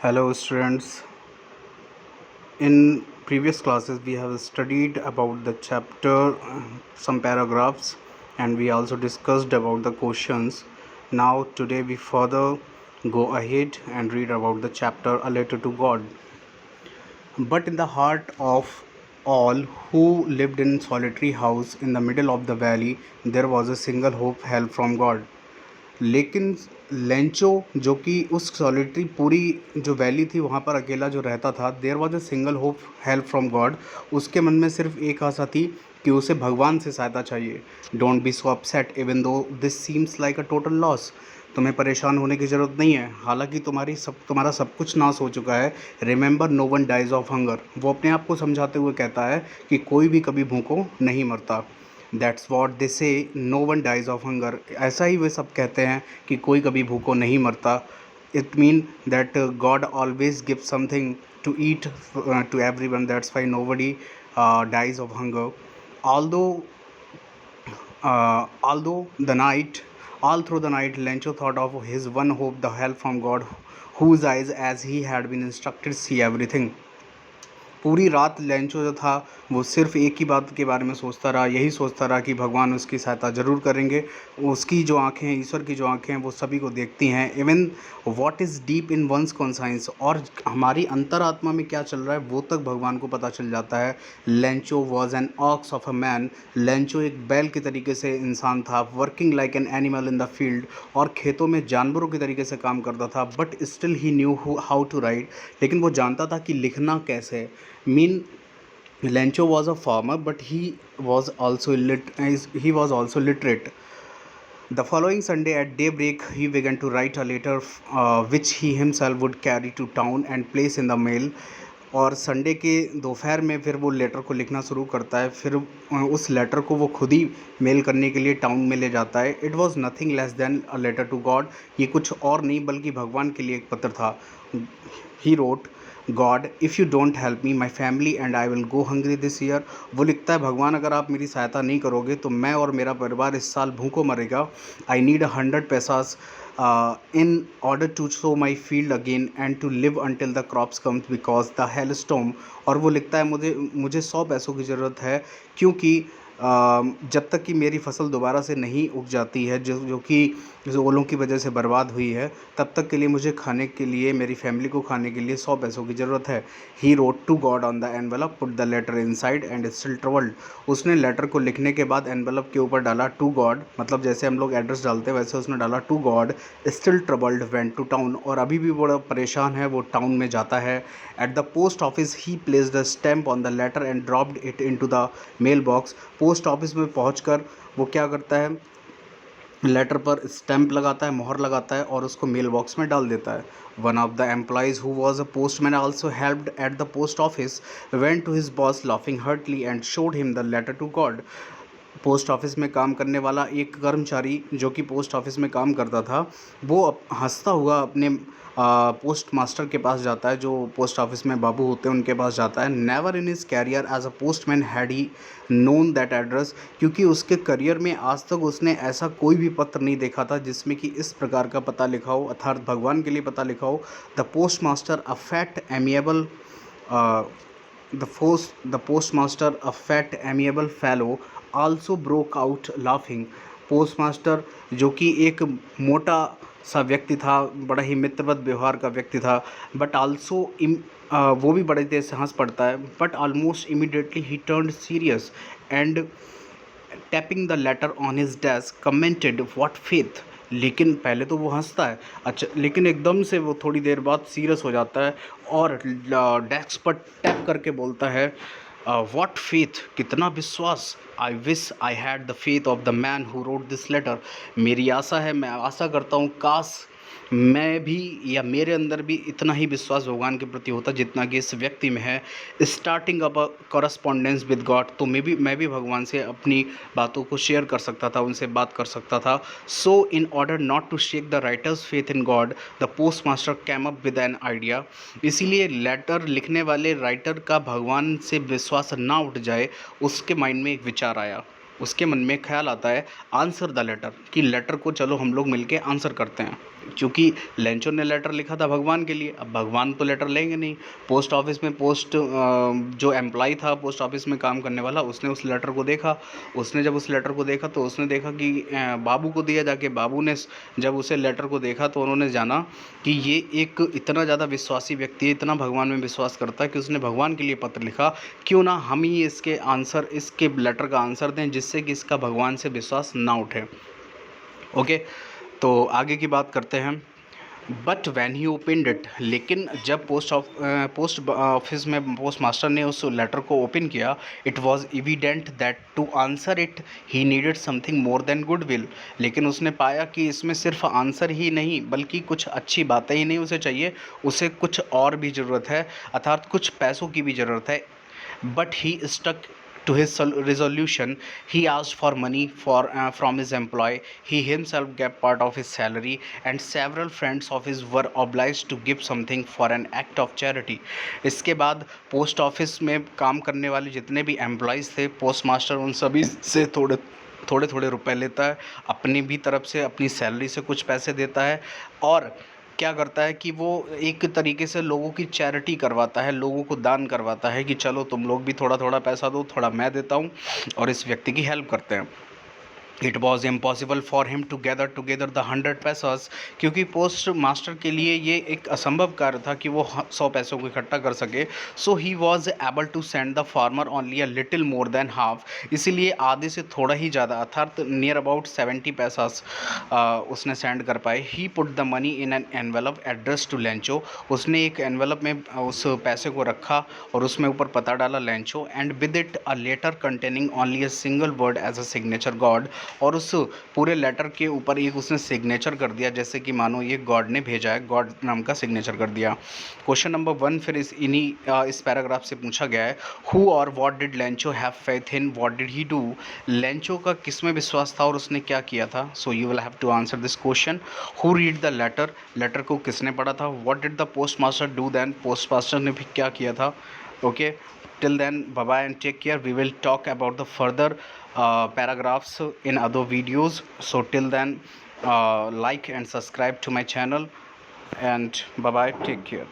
Hello students. In previous classes we have studied about the chapter, some paragraphs, and we also discussed about the questions. Now today we further go ahead and read about the chapter A Letter to God. But in the heart of all who lived in solitary house in the middle of the valley there was a single hope, help from God. लेकिन Lencho जो कि उस solitary पूरी जो valley थी वहाँ पर अकेला जो रहता था, there was a single hope, help from God. उसके मन में सिर्फ एक आशा थी कि उसे भगवान से सहायता चाहिए। Don't be so upset even though this seems like a total loss. तुम्हें परेशान होने की ज़रूरत नहीं है, हालांकि तुम्हारा सब कुछ नाश हो चुका है। Remember no one dies of hunger. वो अपने आप को समझाते हुए कहता है कि कोई भी कभी भूखों नहीं मरता। That's what they say, no one dies of hunger. ऐसा ही वे सब कहते हैं कि कोई कभी भूखों नहीं मरता। It mean that God always give something to eat to everyone, that's why nobody dies of hunger. Although although the night all through the night Lencho thought of his one hope, the help from God, whose eyes as he had been instructed see everything. पूरी रात Lencho जो था वो सिर्फ एक ही बात के बारे में सोचता रहा, यही सोचता रहा कि भगवान उसकी सहायता ज़रूर करेंगे। उसकी जो आँखें हैं, ईश्वर की जो आँखें हैं, वो सभी को देखती हैं। Even what is deep in one's conscience, और हमारी अंतरात्मा में क्या चल रहा है वो तक भगवान को पता चल जाता है। Lencho was an ox of a man. Lencho एक बैल के तरीके से इंसान था, working like an animal in the field, और खेतों में जानवरों के तरीके से काम करता था। But still he knew how to write, लेकिन वो जानता था कि लिखना कैसे है। Mean Lencho was a farmer, but he was also literate. The following Sunday at daybreak, he began to write a letter which he himself would carry to town and place in the mail. और Sunday के दोपहर में फिर वो letter को लिखना शुरू करता है। फिर उस लेटर को वो खुद ही मेल करने के लिए टाउन में ले जाता है। It was nothing less than a letter to God. ये कुछ और नहीं बल्कि भगवान के लिए एक पत्र था। He wrote, God if you don't help me my family and I will go hungry this year. वो लिखता है, भगवान अगर आप मेरी सहायता नहीं करोगे तो मैं और मेरा परिवार इस साल भूखों मरेगा। I need 100 पैसास in order to sow my field again and to live until the crops comes because the hailstorm। और वो लिखता है, मुझे 100 पैसों की ज़रूरत है क्योंकि जब तक कि मेरी फसल दोबारा से नहीं उग जाती है, जो कि ओलों की वजह से बर्बाद हुई है, तब तक के लिए मुझे खाने के लिए, मेरी फैमिली को खाने के लिए 100 पैसों की ज़रूरत है। He wrote to God on the envelope, put the letter inside and still troubled. उसने लेटर को लिखने के बाद एनवेलप के ऊपर डाला टू गॉड, मतलब जैसे हम लोग एड्रेस डालते हैं वैसे उसने डाला to God. Still troubled went to town, और अभी भी बड़ा परेशान है, वो टाउन में जाता है। At the post office he placed the stamp on the letter and dropped it into the mailbox. Post office में पहुंचकर वो क्या करता है, लेटर पर स्टैंप लगाता है, मोहर लगाता है और उसको मेल बॉक्स में डाल देता है। One of the employees who was a postman also helped at the post office, went to his boss laughing heartily and showed him the letter to God. Post office में काम करने वाला एक कर्मचारी जो कि पोस्ट ऑफिस में काम करता था, वो हंसता हुआ अपने पोस्ट मास्टर के पास जाता है, जो पोस्ट ऑफिस में बाबू होते हैं उनके पास जाता है। Never in his career as a postman had he known that address, क्योंकि उसके करियर में आज तक उसने ऐसा कोई भी पत्र नहीं देखा था जिसमें कि इस प्रकार का पता लिखा हो, अर्थात भगवान के लिए पता लिखा हो। The post master a fat amiable the postmaster, a fat amiable fellow, also broke out laughing। Postmaster जो कि एक मोटा सा व्यक्ति था, बड़ा ही मित्रवत व्यवहार का व्यक्ति था, बट आल्सो वो भी बड़े तेज से हंस पड़ता है। But almost immediately he turned serious and tapping the later on his desk commented what faith. लेकिन पहले तो वो हंसता है, अच्छा, लेकिन एकदम से वो थोड़ी देर बाद सीरियस हो जाता है और डेस्क पर टैप करके बोलता है, व्हाट फेथ, कितना विश्वास। I wish I had the faith of the man who wrote this letter. मेरी आशा है, मैं आशा करता हूँ काश मैं भी या मेरे अंदर भी इतना ही विश्वास भगवान के प्रति होता जितना कि इस व्यक्ति में है। Starting up a correspondence with God, तो मैं भी भगवान से अपनी बातों को शेयर कर सकता था, उनसे बात कर सकता था। So in order not to shake the writer's faith in God, the post master came up with an idea. इसीलिए लेटर लिखने वाले राइटर का भगवान से विश्वास ना उठ जाए, उसके माइंड में एक विचार आया, उसके मन में ख्याल आता है, आंसर द लेटर, कि लेटर को चलो हम लोग मिलके आंसर करते हैं। क्योंकि लेंचो ने लेटर लिखा था भगवान के लिए, अब भगवान तो लेटर लेंगे नहीं। पोस्ट ऑफिस में जो एम्प्लॉय था पोस्ट ऑफिस में काम करने वाला, उसने उस लेटर को देखा। उसने जब उस लेटर को देखा तो उसने देखा कि बाबू को दिया जाके। बाबू ने जब उसे लेटर को देखा तो उन्होंने जाना कि ये एक इतना ज़्यादा विश्वासी व्यक्ति है, इतना भगवान में विश्वास करता है कि उसने भगवान के लिए पत्र लिखा। क्यों ना हम ही इसके लेटर का आंसर दें, जिससे कि इसका भगवान से विश्वास ना उठे। ओके, तो आगे की बात करते हैं। But when he opened it, लेकिन जब पोस्ट ऑफिस में पोस्ट मास्टर ने उस लेटर को ओपन किया, it was evident that to answer it he needed something more than goodwill. लेकिन उसने पाया कि इसमें सिर्फ आंसर ही नहीं बल्कि कुछ अच्छी बातें ही नहीं उसे चाहिए, उसे कुछ और भी ज़रूरत है, अर्थात कुछ पैसों की भी ज़रूरत है। But he stuck to his resolution. He asked for money from his employee. He himself gave part of his salary, and several friends of his were obliged to give something for an act of charity. इसके बाद post office में काम करने वाले जितने भी employees थे, post master उन सभी से थोड़े थोड़े रुपए लेता है, अपनी भी तरफ से अपनी सैलरी से कुछ पैसे देता है, और क्या करता है कि वो एक तरीके से लोगों की चैरिटी करवाता है, लोगों को दान करवाता है कि चलो तुम लोग भी थोड़ा थोड़ा पैसा दो, थोड़ा मैं देता हूँ, और इस व्यक्ति की हेल्प करते हैं। It was impossible for him to gather together the 100 pesos, क्योंकि पोस्ट मास्टर के लिए ये एक असंभव कार्य था कि वो 100 पैसों को इकट्ठा कर सके। So he was able to send the farmer only a little more than half, इसीलिए आधे से थोड़ा ही ज़्यादा अर्थात नियर अबाउट 70 पैसास उसने सेंड कर पाए। He put the money in an envelope address to Lencho, उसने एक एनवेलप में उस पैसे को रखा और उसमें ऊपर पता डाला Lencho, and with it a letter containing only a single word as a signature God, और उस पूरे लेटर के ऊपर एक उसने सिग्नेचर कर दिया जैसे कि मानो ये गॉड ने भेजा है, गॉड नाम का सिग्नेचर कर दिया। क्वेश्चन नंबर 1 फिर इस पैराग्राफ से पूछा गया है, हु और what did Lencho have faith in, what did he do, Lencho का किस में विश्वास था और उसने क्या किया था। So you will have to answer this question. Who read the letter, letter को किसने पढ़ा था। What did the post master do, then postmaster ने भी क्या किया था। Okay, till then bye bye and take care. We will talk about the further paragraphs in other videos. So till then, like and subscribe to my channel, and bye bye, take care.